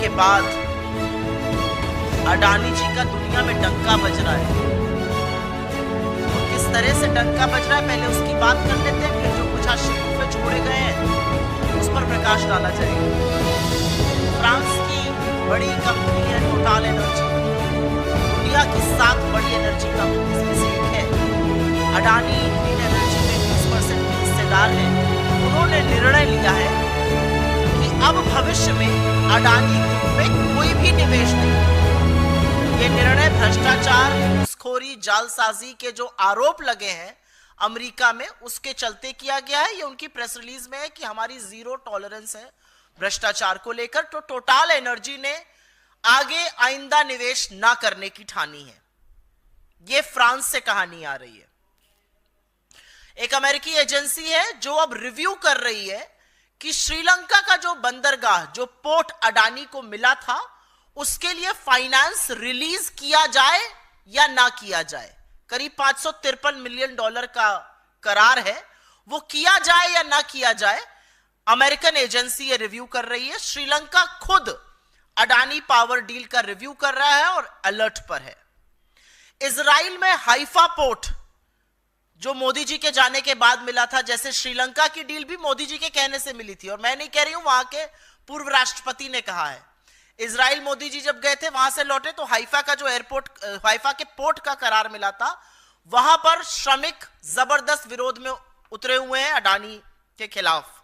के बाद अडानी जी का दुनिया में डंका बज रहा है। और किस तरह से डंका बज रहा है पहले उसकी बात कर लेते हैं, फिर जो कुछ आज शिकूफे छोड़े गए हैं उस पर प्रकाश डाला जाएगा। फ्रांस की बड़ी कंपनी है टोटल एनर्जी, दुनिया की 7 बड़ी एनर्जी कंपनी में से एक है। अडानी ग्रीन एनर्जी में 20% की हिस्सेदार है। उन्होंने निर्णय लिया है कि अब भविष्य में अडानी ग्रुप में कोई भी निवेश नहीं। ये निर्णय भ्रष्टाचार, घूसखोरी, जालसाजी के जो आरोप लगे हैं अमेरिका में, उसके चलते किया गया है। ये उनकी प्रेस रिलीज में है कि हमारी जीरो टॉलरेंस है भ्रष्टाचार को लेकर। तो टोटल एनर्जी ने आगे आइंदा निवेश ना करने की ठानी है। ये फ्रांस से कहानी आ रही है। एक अमेरिकी एजेंसी है जो अब रिव्यू कर रही है कि श्रीलंका का जो बंदरगाह, जो पोर्ट अडानी को मिला था, उसके लिए फाइनेंस रिलीज किया जाए या ना किया जाए। करीब $553 मिलियन का करार है, वो किया जाए या ना किया जाए। अमेरिकन एजेंसी ये रिव्यू कर रही है। श्रीलंका खुद अडानी पावर डील का रिव्यू कर रहा है और अलर्ट पर है। इजराइल में हाइफा पोर्ट जो मोदी जी के जाने के बाद मिला था, जैसे श्रीलंका की डील भी मोदी जी के कहने से मिली थी, और मैं नहीं कह रही हूं, वहां के पूर्व राष्ट्रपति ने कहा है। इजराइल मोदी जी जब गए थे, वहां से लौटे तो हाइफा का जो एयरपोर्ट, हाइफा के पोर्ट का करार मिला था, वहां पर श्रमिक जबरदस्त विरोध में उतरे हुए हैं अडानी के खिलाफ।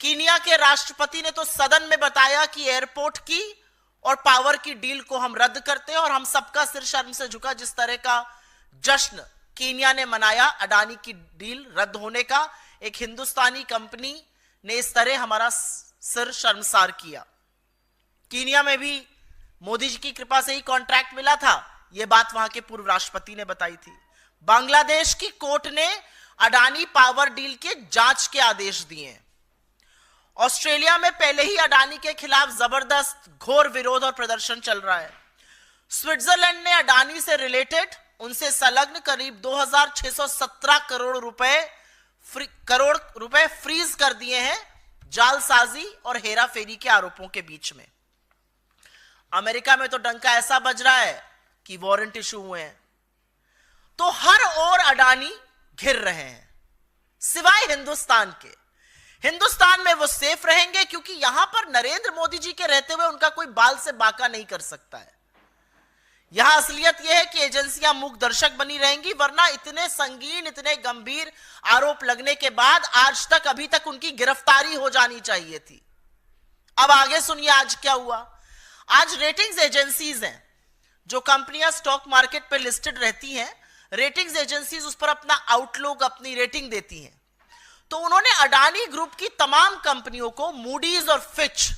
कीनिया के राष्ट्रपति ने तो सदन में बताया कि एयरपोर्ट की और पावर की डील को हम रद्द करते हैं, और हम सबका सिर शर्म से झुका। जिस तरह का जश्न कीनिया ने मनाया अडानी की डील रद्द होने का, एक हिंदुस्तानी कंपनी ने इस तरह हमारा सिर शर्मसार किया। कीनिया में भी मोदी जी की कृपा से ही कॉन्ट्रैक्ट मिला था, यह बात वहां के पूर्व राष्ट्रपति ने बताई थी। बांग्लादेश की कोर्ट ने अडानी पावर डील के जांच के आदेश दिए हैं। ऑस्ट्रेलिया में पहले ही अडानी के खिलाफ जबरदस्त घोर विरोध और प्रदर्शन चल रहा है। स्विट्जरलैंड ने अडानी से रिलेटेड, उनसे संलग्न करीब 2617 करोड़ रुपए फ्रीज कर दिए हैं जालसाजी और हेराफेरी के आरोपों के बीच में। अमेरिका में तो डंका ऐसा बज रहा है कि वारंट इशू हुए हैं। तो हर ओर अडानी घिर रहे हैं, सिवाय हिंदुस्तान के। हिंदुस्तान में वो सेफ रहेंगे क्योंकि यहां पर नरेंद्र मोदी जी के रहते हुए उनका कोई बाल से बाका नहीं कर सकता है। यहां असलियत यह है कि एजेंसियां मूक दर्शक बनी रहेंगी, वरना इतने संगीन, इतने गंभीर आरोप लगने के बाद आज तक, अभी तक उनकी गिरफ्तारी हो जानी चाहिए थी। अब आगे सुनिए आज क्या हुआ। आज रेटिंग्स एजेंसीज हैं, जो कंपनियां स्टॉक मार्केट पे लिस्टेड रहती हैं, रेटिंग्स एजेंसीज उस पर अपना आउटलुक, अपनी रेटिंग देती हैं। तो उन्होंने अडानी ग्रुप की तमाम कंपनियों को, मूडीज और फिच,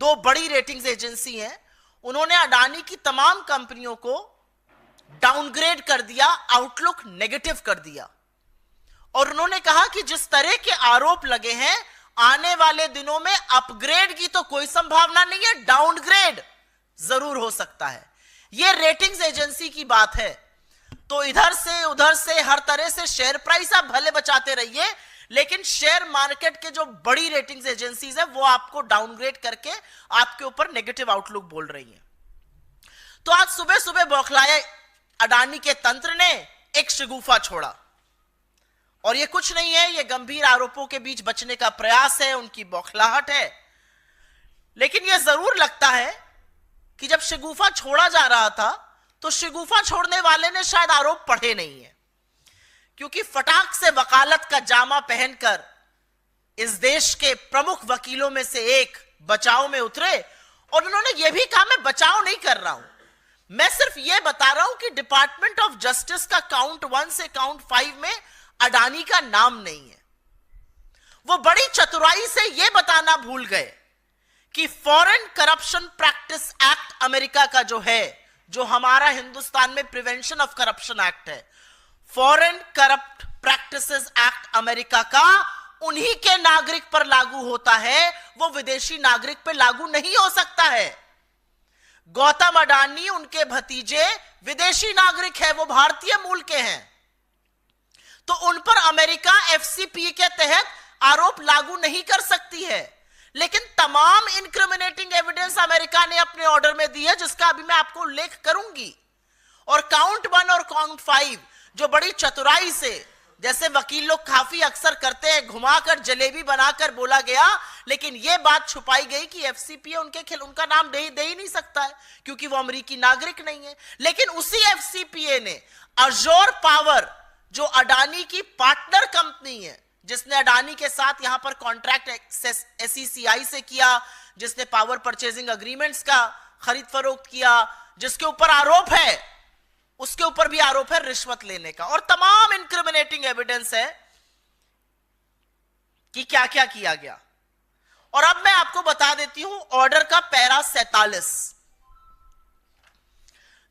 2 बड़ी रेटिंग्स एजेंसी हैं, उन्होंने अडानी की तमाम कंपनियों को डाउनग्रेड कर दिया, आउटलुक नेगेटिव कर दिया। और उन्होंने कहा कि जिस तरह के आरोप लगे हैं, आने वाले दिनों में अपग्रेड की तो कोई संभावना नहीं है, डाउनग्रेड जरूर हो सकता है। यह रेटिंग्स एजेंसी की बात है। तो इधर से उधर से हर तरह से शेयर प्राइस आप भले बचाते रहिए, लेकिन शेयर मार्केट के जो बड़ी रेटिंग्स एजेंसीज है वो आपको डाउनग्रेड करके आपके ऊपर नेगेटिव आउटलुक बोल रही है। तो आज सुबह सुबह बौखलाए अडानी के तंत्र ने एक शगुफा छोड़ा, और ये कुछ नहीं है, ये गंभीर आरोपों के बीच बचने का प्रयास है, उनकी बौखलाहट है। लेकिन यह जरूर लगता है कि जब शगुफा छोड़ा जा रहा था तो शगुफा छोड़ने वाले ने शायद आरोप पढ़े नहीं है, क्योंकि फटाक से वकालत का जामा पहनकर इस देश के प्रमुख वकीलों में से एक बचाव में उतरे, और उन्होंने यह भी कहा मैं बचाव नहीं कर रहा हूं, मैं सिर्फ यह बता रहा हूं कि डिपार्टमेंट ऑफ जस्टिस का काउंट 1 से काउंट 5 में अडानी का नाम नहीं है। वो बड़ी चतुराई से यह बताना भूल गए कि foreign corruption practice act America का जो है, जो हमारा हिंदुस्तान में प्रिवेंशन ऑफ करप्शन एक्ट है, foreign corrupt practices act America का उन्हीं के नागरिक पर लागू होता है, वो विदेशी नागरिक पर लागू नहीं हो सकता है। गौतम अडानी, उनके भतीजे विदेशी नागरिक है, वो भारतीय मूल के हैं, तो उन पर अमेरिका एफसीपी के तहत आरोप लागू नहीं कर सकती है। लेकिन तमाम इंक्रिमिनेटिंग एविडेंस अमेरिका ने अपने ऑर्डर में दी है, जिसका अभी मैं आपको उल्लेख करूंगी। और काउंट 1 और काउंट 5 जो बड़ी चतुराई से, जैसे वकील लोग काफी अक्सर करते हैं, घुमाकर जलेबी बनाकर बोला गया, लेकिन यह बात छुपाई गई कि एफसीपीए उनका नाम दे ही नहीं सकता है क्योंकि वो अमेरिकी नागरिक नहीं है। लेकिन उसी एफसीपीए ने अजोर पावर, जो अडानी की पार्टनर कंपनी है, जिसने अडानी के साथ यहां पर कॉन्ट्रैक्ट एसईसीआई से किया, जिसने पावर परचेजिंग एग्रीमेंट्स का खरीद फरोख्त किया, जिसके ऊपर आरोप है, उसके ऊपर भी आरोप है रिश्वत लेने का, और तमाम इंक्रिमिनेटिंग एविडेंस है कि क्या क्या किया गया। और अब मैं आपको बता देती हूं ऑर्डर का पैरा 47,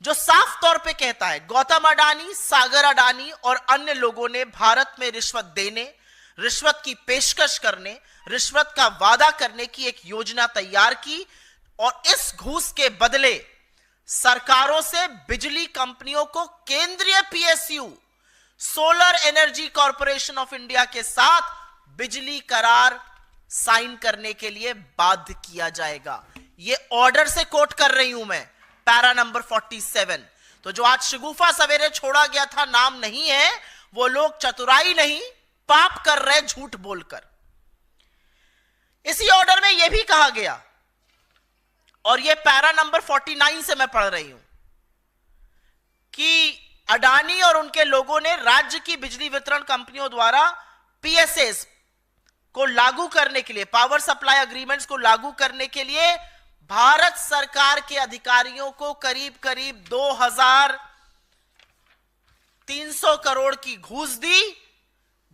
जो साफ तौर पे कहता है गौतम अडानी, सागर अडानी और अन्य लोगों ने भारत में रिश्वत देने, रिश्वत की पेशकश करने, रिश्वत का वादा करने की एक योजना तैयार की और इस घूस के बदले सरकारों से बिजली कंपनियों को केंद्रीय PSU solar energy corporation of India के साथ बिजली करार साइन करने के लिए बाध्य किया जाएगा। यह ऑर्डर से कोट कर रही हूं मैं, पैरा नंबर 47। तो जो आज शगुफा सवेरे छोड़ा गया था, नाम नहीं है, वो लोग चतुराई नहीं, पाप कर रहे झूठ बोलकर। इसी ऑर्डर में यह भी कहा गया, और यह पैरा नंबर 49 से मैं पढ़ रही हूं, कि अडानी और उनके लोगों ने राज्य की बिजली वितरण कंपनियों द्वारा पीएसएस को लागू करने के लिए, पावर सप्लाई एग्रीमेंट्स को लागू करने के लिए भारत सरकार के अधिकारियों को करीब करीब 2300 करोड़ की घूस दी,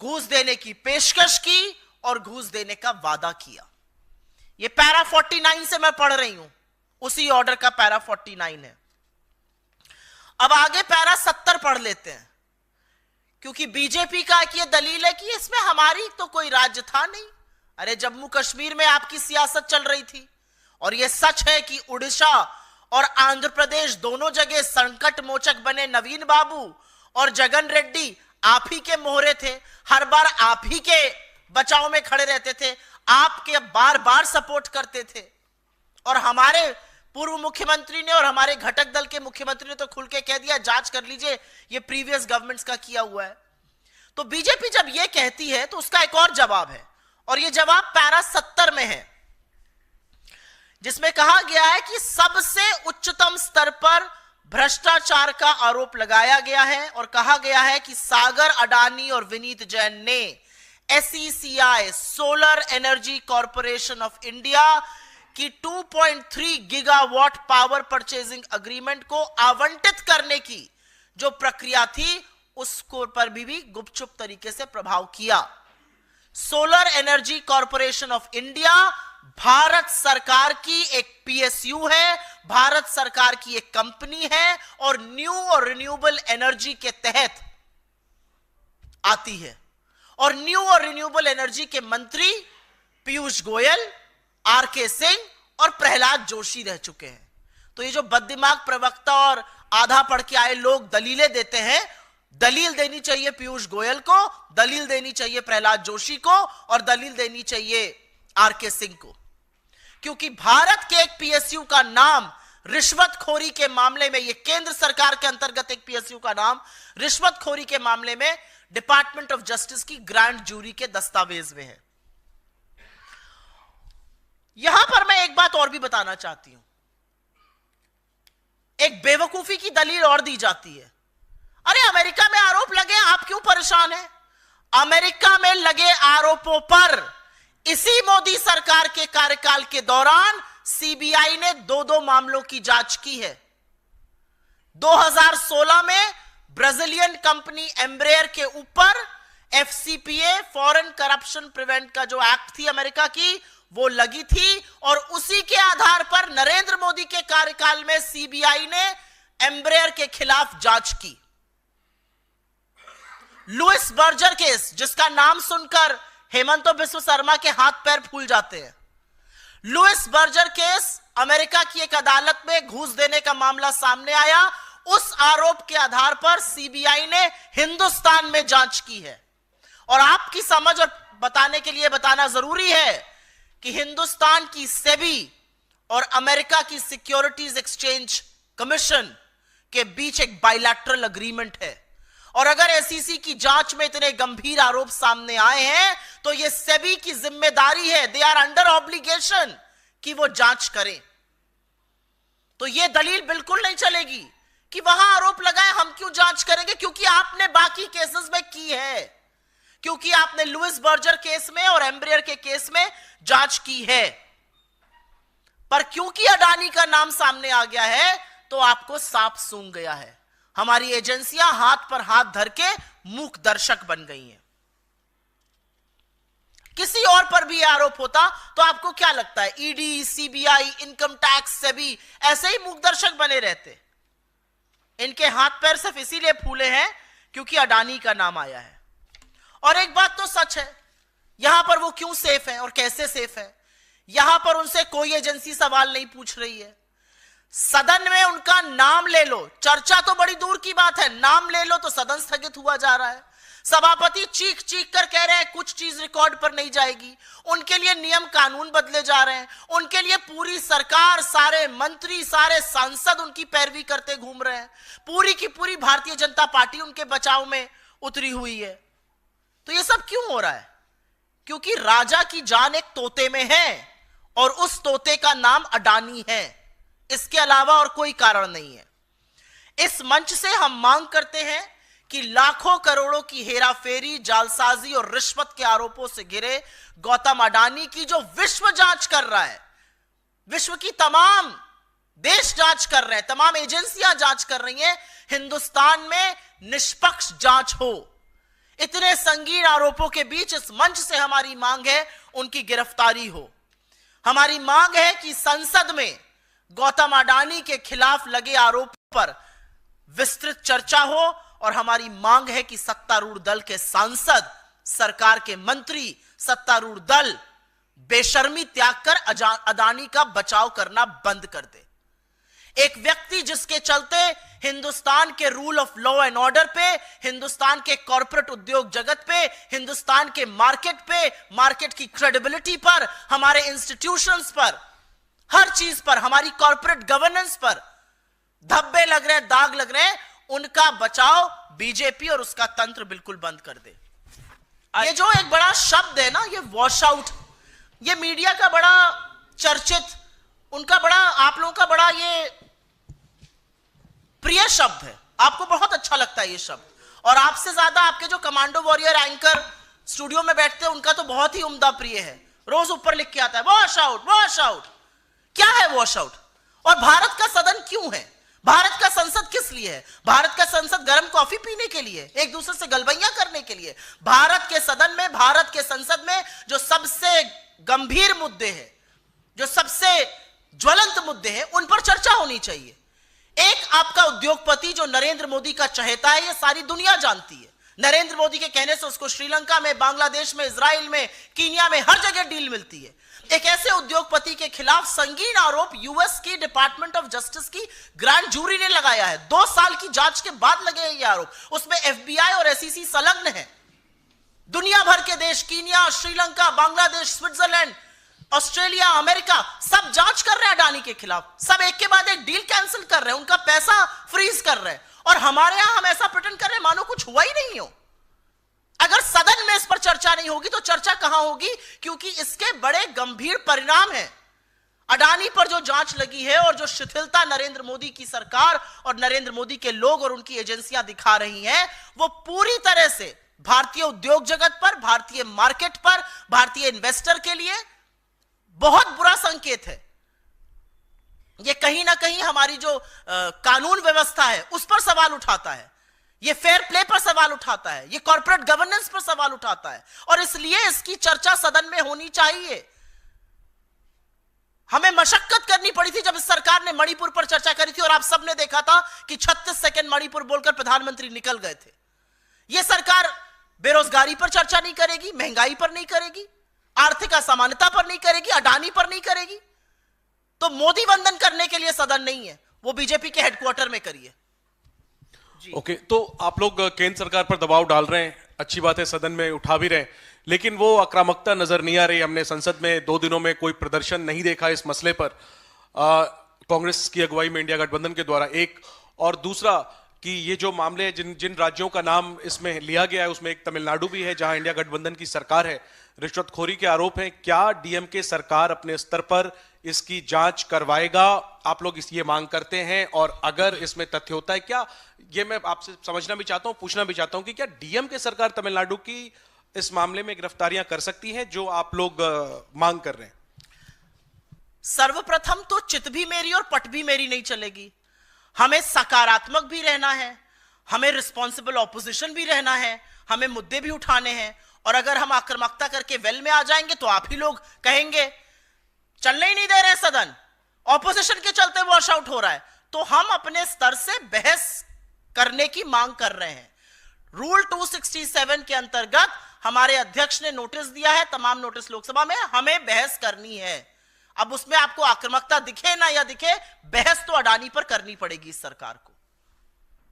घूस देने की पेशकश की और घूस देने का वादा किया। यह पैरा 49 से मैं पढ़ रही हूं, उसी ऑर्डर का पैरा 49 है। अब आगे पैरा 70 पढ़ लेते हैं, क्योंकि बीजेपी का यह दलील है कि इसमें हमारी तो कोई राज्य था नहीं। अरे जम्मू कश्मीर में आपकी सियासत चल रही थी, और यह सच है कि उड़ीसा और आंध्र प्रदेश दोनों जगह संकट मोचक बने नवीन बाबू और जगन रेड्डी आप ही के मोहरे थे, हर बार आप ही के बचाव में खड़े रहते थे, आपके बार बार सपोर्ट करते थे। और हमारे पूर्व मुख्यमंत्री ने और हमारे घटक दल के मुख्यमंत्री ने तो खुल के कह दिया, जांच कर लीजिए, ये प्रीवियस गवर्नमेंट्स का किया हुआ है। तो बीजेपी जब ये कहती है तो उसका एक और जवाब है, और ये जवाब पैरा 70 में है, जिसमें कहा गया है कि सबसे उच्चतम स्तर पर भ्रष्टाचार का आरोप लगाया गया है, और कहा गया है कि सागर अडानी और विनीत जैन ने SECI solar energy corporation of India की 2.3 गीगावाट पावर परचेजिंग एग्रीमेंट को आवंटित करने की जो प्रक्रिया थी, उसको पर भी गुपचुप तरीके से प्रभाव किया। Solar energy corporation of India Bharat सरकार की एक पीएसयू है, भारत सरकार की एक कंपनी है, और न्यू और रिन्यूएबल एनर्जी के तहत आती है। और न्यू और रिन्यूएबल एनर्जी के मंत्री पीयूष गोयल, आरके सिंह और प्रहलाद जोशी रह चुके हैं। तो ये जो बददिमाग प्रवक्ता और आधा पढ़ के आए लोग दलीलें देते हैं, दलील देनी चाहिए पीयूष गोयल को, दलील देनी चाहिए प्रहलाद जोशी को, और दलील देनी चाहिए आरके सिंह को, क्योंकि भारत के एक पीएसयू का नाम रिश्वतखोरी के मामले में, यह केंद्र सरकार के अंतर्गत एक पीएसयू का नाम रिश्वतखोरी के मामले में डिपार्टमेंट ऑफ जस्टिस की ग्रैंड जूरी के दस्तावेज में है। यहां पर मैं एक बात और भी बताना चाहती हूं, एक बेवकूफी की दलील और दी जाती है। अरे अमेरिका में आरोप लगे, आप क्यों परेशान हैं? अमेरिका में लगे आरोपों पर इसी मोदी सरकार के कार्यकाल के दौरान सीबीआई ने 2 मामलों की जांच की है। 2016 में ब्राजीलियन कंपनी एम्ब्रेयर के ऊपर एफसीपीए, फॉरेन करप्शन प्रिवेंट का जो एक्ट थी अमेरिका की, वो लगी थी, और उसी के आधार पर नरेंद्र मोदी के कार्यकाल में सीबीआई ने एम्ब्रेयर के खिलाफ जांच की। लुइस बर्जर केस, जिसका नाम सुनकर हेमंत बिस्व शर्मा के हाथ पैर फूल जाते हैं, लुइस बर्जर केस, अमेरिका की एक अदालत में घूस देने का मामला सामने आया। उस आरोप के आधार पर सीबीआई ने हिंदुस्तान में जांच की है। और आपकी समझ और बताने के लिए बताना जरूरी है कि हिंदुस्तान की सेबी और अमेरिका की सिक्योरिटीज एक्सचेंज कमीशन के बीच एक बायलैटरल अग्रीमेंट है, और अगर एसईसी की जांच में इतने गंभीर आरोप सामने आए हैं तो यह सेबी की जिम्मेदारी है, दे आर अंडर ऑब्लिगेशन कि वो जांच करें। तो यह दलील बिल्कुल नहीं चलेगी कि वहां आरोप लगाए हम क्यों जांच करेंगे, क्योंकि आपने बाकी केसेस में की है, क्योंकि आपने लुइस बर्जर केस में और एम्ब्रियर के केस में जांच की है। पर क्योंकि अडानी का नाम सामने आ गया है तो आपको सांप सूंघ गया है। हमारी एजेंसियां हाथ पर हाथ धर के मूक दर्शक बन गई हैं। किसी और पर भी आरोप होता तो आपको क्या लगता है, ED, CBI, income tax, SEBI ऐसे ही मूक दर्शक बने रहते? इनके हाथ पैर सिर्फ इसीलिए फूले हैं क्योंकि अडानी का नाम आया है। और एक बात तो सच है, यहां पर वो क्यों सेफ है और कैसे सेफ है, यहां पर उनसे कोई एजेंसी सवाल नहीं पूछ रही है। सदन में उनका नाम ले लो, चर्चा तो बड़ी दूर की बात है, नाम ले लो तो सदन स्थगित हुआ जा रहा है। सभापति चीख चीख कर कह रहे हैं कुछ चीज रिकॉर्ड पर नहीं जाएगी, उनके लिए नियम कानून बदले जा रहे हैं, उनके लिए पूरी सरकार, सारे मंत्री, सारे सांसद उनकी पैरवी करते घूम रहे हैं, पूरी की पूरी भारतीय जनता पार्टी उनके बचाव में उतरी हुई है। तो ये सब क्यों हो रहा है? क्योंकि राजा की जान एक तोते में है और उस तोते का नाम अडानी है, इसके अलावा और कोई कारण नहीं है। इस मंच से हम मांग करते हैं कि लाखों करोड़ों की हेराफेरी, जालसाजी और रिश्वत के आरोपों से घिरे गौतम अडानी की जो विश्व जांच कर रहा है, विश्व की तमाम देश जांच कर रहे हैं, तमाम एजेंसियां जांच कर रही हैं, हिंदुस्तान में निष्पक्ष जांच हो। इतने संगीन आरोपों के बीच इस मंच से हमारी मांग है उनकी गिरफ्तारी हो। हमारी मांग है कि संसद में गौतम अडानी के खिलाफ लगे आरोप पर विस्तृत चर्चा हो, और हमारी मांग है कि सत्तारूढ़ दल के सांसद, सरकार के मंत्री, सत्तारूढ़ दल बेशर्मी त्याग कर अडानी का बचाव करना बंद कर दे। एक व्यक्ति जिसके चलते हिंदुस्तान के rule of law and order पे, हिंदुस्तान के कॉर्पोरेट उद्योग जगत पे, हिंदुस्तान के मार्केट पे, मार्केट की क्रेडिबिलिटी पर, हमारे इंस्टीट्यूशंस पर, हर चीज पर, हमारी कॉर्पोरेट गवर्नेंस पर धब्बे लग रहे हैं, दाग लग रहे हैं, उनका बचाव बीजेपी और उसका तंत्र बिल्कुल बंद कर दे। ये जो एक बड़ा शब्द है ना, ये वॉश आउट, ये मीडिया का बड़ा चर्चित, उनका बड़ा, आप लोगों का बड़ा ये प्रिय शब्द है, आपको बहुत अच्छा लगता है ये शब्द, और आपसे ज्यादा आपके जो कमांडो वॉरियर एंकर स्टूडियो में बैठते हैं उनका तो बहुत ही उम्दा प्रिय है, रोज ऊपर लिख के आता है वॉश आउट, वॉश आउट। क्या है वॉश आउट? और भारत का सदन क्यों है? भारत का संसद किस लिए है? भारत का संसद गर्म कॉफी पीने के लिए, एक दूसरे से गलबैया करने के लिए? भारत के सदन में, भारत के संसद में जो सबसे गंभीर मुद्दे हैं, जो सबसे ज्वलंत मुद्दे हैं, उन पर चर्चा होनी चाहिए। एक आपका उद्योगपति जो नरेंद्र मोदी का चहेता है, ये सारी दुनिया जानती है, नरेंद्र मोदी के कहने से उसको श्रीलंका में, बांग्लादेश में, इजराइल में, कीनिया में, हर जगह डील मिलती है। एक ऐसे उद्योगपति के खिलाफ संगीन आरोप यूएस की डिपार्टमेंट ऑफ जस्टिस की ग्रैंड जूरी ने लगाया है। 2 साल की जांच के बाद लगे हैं ये आरोप, उसमें एफबीआई और एसईसी संलग्न है। दुनिया भर के देश, Kenya, Sri Lanka, Bangladesh, Switzerland, Australia, America, सब जांच कर रहे हैं अडानी के खिलाफ, सब एक के बाद एक डील कैंसिल कर रहे हैं, उनका पैसा फ्रीज कर रहे हैं, और हमारे यहां हम ऐसा प्रिटेंड कर रहे हैं मानो कुछ हुआ ही नहीं हो। अगर सदन में इस पर चर्चा नहीं होगी तो चर्चा कहां होगी? क्योंकि इसके बड़े गंभीर परिणाम हैं। अडानी पर जो जांच लगी है और जो शिथिलता नरेंद्र मोदी की सरकार और नरेंद्र मोदी के लोग और उनकी एजेंसियां दिखा रही हैं, वो पूरी तरह से भारतीय उद्योग जगत पर, भारतीय मार्केट पर, भारतीय इन्वेस्टर के लिए बहुत बुरा संकेत है। ये कहीं ना कहीं हमारी जो कानून व्यवस्था है उस पर सवाल उठाता है, ये फेयर प्ले पर सवाल उठाता है, ये कॉर्पोरेट गवर्नेंस पर सवाल उठाता है, और इसलिए इसकी चर्चा सदन में होनी चाहिए। हमें मशक्कत करनी पड़ी थी जब इस सरकार ने मणिपुर पर चर्चा करी थी, और आप सबने देखा था कि 36 सेकंड मणिपुर बोलकर प्रधानमंत्री निकल गए थे। यह सरकार बेरोजगारी पर चर्चा नहीं करेगी, महंगाई पर नहीं करेगी, आर्थिक असमानता पर नहीं करेगी, अडानी पर नहीं करेगी। तो मोदी वंदन करने के लिए सदन नहीं है, वो बीजेपी के हेडक्वार्टर में करिए। ओके, तो आप लोग केंद्र सरकार पर दबाव डाल रहे हैं, अच्छी बात है, सदन में उठा भी रहे हैं, लेकिन वो आक्रामकता नजर नहीं आ रही। हमने संसद में 2 दिनों में कोई प्रदर्शन नहीं देखा इस मसले पर कांग्रेस की अगुवाई में इंडिया गठबंधन के द्वारा। एक और दूसरा कि ये जो मामले जिन राज्यों का नाम इसमें लिया गया है उसमें एक तमिलनाडु भी है जहां इंडिया गठबंधन की सरकार है, रिश्वतखोरी के आरोप हैं। क्या डीएमके सरकार अपने स्तर पर इसकी जांच करवाएगा? आप लोग ये मांग करते हैं, और अगर इसमें तथ्य होता है, क्या ये मैं आपसे समझना भी चाहता हूं, पूछना भी चाहता हूं कि क्या डीएमके सरकार तमिलनाडु की इस मामले में गिरफ्तारियां कर सकती है जो आप लोग मांग कर रहे हैं? सर्वप्रथम तो चित भी मेरी और पट भी मेरी नहीं चलेगी। हमें सकारात्मक भी रहना है, हमें रिस्पॉन्सिबल ऑपोजिशन भी रहना है, हमें मुद्दे भी उठाने हैं। और अगर हम आक्रामकता करके वेल में आ जाएंगे तो आप ही लोग कहेंगे चलने ही नहीं दे रहे सदन, ऑपोजिशन के चलते वॉश आउट हो रहा है। तो हम अपने स्तर से बहस करने की मांग कर रहे हैं। रूल 267 के अंतर्गत हमारे अध्यक्ष ने नोटिस दिया है, तमाम नोटिस लोकसभा में, हमें बहस करनी है। अब उसमें आपको आक्रामकता दिखे ना या दिखे, बहस तो अडानी पर करनी पड़ेगी इस सरकार को,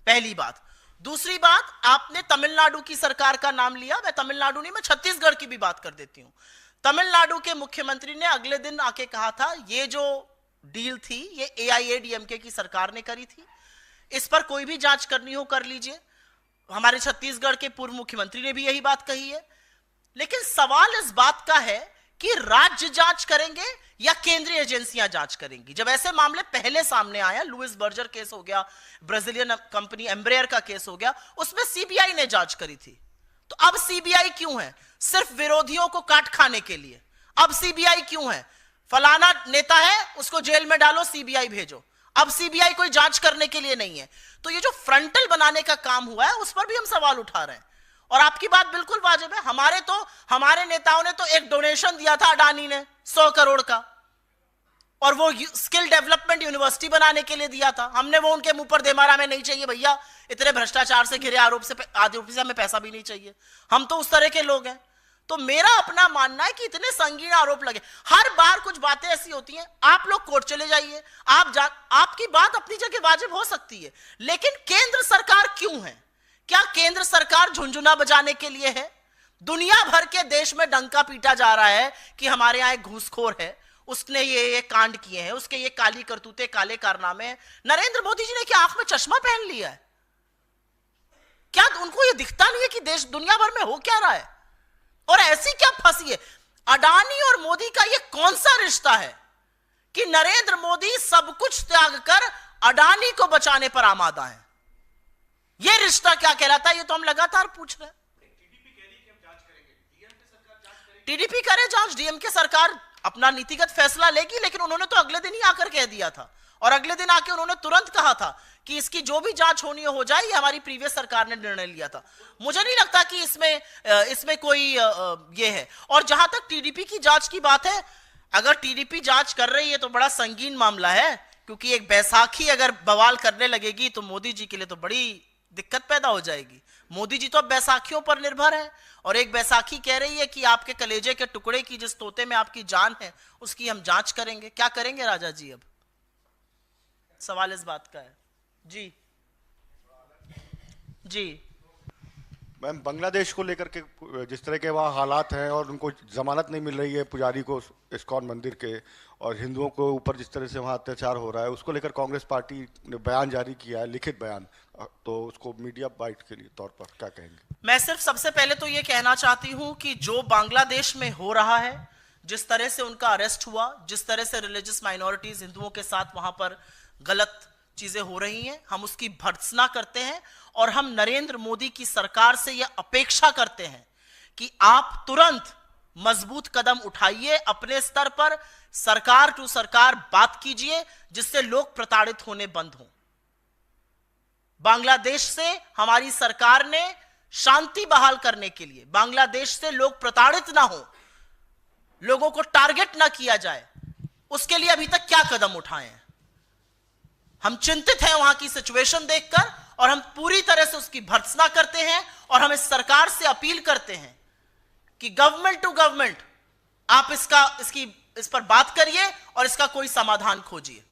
पहली बात। दूसरी बात, आपने तमिलनाडु की सरकार का नाम लिया, मैं तमिलनाडु नहीं, मैं छत्तीसगढ़ की भी बात कर देती हूं। तमिलनाडु के मुख्यमंत्री ने अगले दिन आके कहा था ये जो डील थी ये एआईएडीएमके की सरकार ने करी थी, इस पर कोई भी जांच करनी हो कर लीजिए। हमारे छत्तीसगढ़ के पूर्व मुख्यमंत्री ने भी यही बात कही है। लेकिन सवाल इस बात का है कि राज्य जांच करेंगे या केंद्रीय एजेंसियां जांच करेंगी। जब ऐसे मामले पहले सामने आया, लुइस बर्जर केस हो गया, ब्राजीलियन कंपनी एम्ब्रेयर का केस हो गया, उसमें सीबीआई ने जांच करी थी। तो अब सीबीआई क्यों है? सिर्फ विरोधियों को काट खाने के लिए। अब सीबीआई क्यों है? फलाना नेता है उसको जेल में डालो, सीबीआई भेजो। अब सीबीआई कोई जांच करने के लिए नहीं है। तो ये जो फ्रंटल बनाने का काम हुआ है उस पर भी हम सवाल उठा रहे हैं। और आपकी बात बिल्कुल वाजिब है। हमारे नेताओं ने तो एक डोनेशन दिया था अडानी ने 100 करोड़ का, और वो स्किल डेवलपमेंट यूनिवर्सिटी बनाने के लिए दिया था। हमने वो उनके मुंह पर दे मारा, हमें नहीं चाहिए भैया, इतने भ्रष्टाचार से घिरे आरोप से हमें पैसा भी नहीं चाहिए। हम तो उस तरह के लोग हैं। तो मेरा अपना मानना है कि इतने संगीन आरोप लगे, हर बार कुछ बातें ऐसी होती हैं, आप लोग कोर्ट चले जाइए, आपकी बात अपनी जगह वाजिब हो सकती है, लेकिन केंद्र सरकार क्यों है? क्या केंद्र सरकार झुंझुना बजाने के लिए है? दुनिया भर के देश में डंका पीटा जा रहा है कि हमारे यहां एक घूसखोर है, उसने ये कांड किए हैं, उसके ये काली करतूते, काले कारनामे हैं। नरेंद्र मोदी जी ने क्या आंख में चश्मा पहन लिया है? क्या उनको ये दिखता नहीं है कि देश दुनिया भर में हो क्या रहा है? और ऐसी क्या फंसी है? अडानी और मोदी का ये कौन सा रिश्ता है कि नरेंद्र मोदी सब कुछ त्याग कर अडानी को बचाने पर आमादा है? ये रिश्ता क्या कहलाता है? ये तो हम लगातार पूछ रहे हैं। टीडीपी करे जांच, डीएमके सरकार अपना नीतिगत फैसला लेगी, लेकिन उन्होंने तो अगले दिन ही आकर कह दिया था, और अगले दिन आके उन्होंने तुरंत कहा था कि इसकी जो भी जांच होनी हो जाए, ये हमारी प्रीवियस सरकार ने निर्णय लिया था। मुझे नहीं लगता कि इसमें कोई ये है। और जहां तक टीडीपी की जांच की बात है, अगर टीडीपी जांच कर रही है तो बड़ा संगीन मामला है, क्योंकि एक बैसाखी अगर बवाल करने लगेगी तो मोदी जी के लिए तो बड़ी दिक्कत पैदा हो जाएगी। मोदी जी तो अब बैसाखियों पर निर्भर है, और एक बैसाखी कह रही है कि आपके कलेजे के टुकड़े की जिस तोते में आपकी जान है उसकी हम जांच करेंगे। क्या करेंगे राजा जी? अब सवाल इस बात का है। जी जी मैम, बांग्लादेश को लेकर के जिस तरह के वहाँ हालात हैं और उनको जमानत नहीं मिल रही है पुजारी को इस्कॉन मंदिर के, और हिंदुओं को ऊपर जिस तरह से वहाँ अत्याचार हो रहा है, उसको लेकर कांग्रेस पार्टी ने बयान जारी किया है, लिखित बयान। तो उसको मीडिया बाइट के लिए तौर पर क्या कहेंगे? मैं सिर्फ सबसे पहले तो ये कहना चाहती हूं कि जो बांग्लादेश में हो रहा है, जिस तरह से उनका अरेस्ट हुआ, जिस तरह से रिलीजियस माइनॉरिटीज हिंदुओं के साथ वहां पर गलत चीजें हो रही हैं, हम उसकी भर्त्सना करते हैं। और हम नरेंद्र मोदी की सरकार से यह अपेक्षा करते हैं कि आप तुरंत मजबूत कदम उठाइए, अपने स्तर पर सरकार टू सरकार बात कीजिए, जिससे लोग प्रताड़ित होने बंद हों। बांग्लादेश से हमारी सरकार ने शांति बहाल करने के लिए, बांग्लादेश से लोग प्रताड़ित ना हो, लोगों को टारगेट ना किया जाए, उसके लिए अभी तक क्या कदम उठाए हैं? हम चिंतित हैं वहां की सिचुएशन देखकर, और हम पूरी तरह से उसकी भर्त्सना करते हैं, और हम इस सरकार से अपील करते हैं कि गवर्नमेंट टू गवर्नमेंट आप इस पर बात करिए और इसका कोई समाधान खोजिए।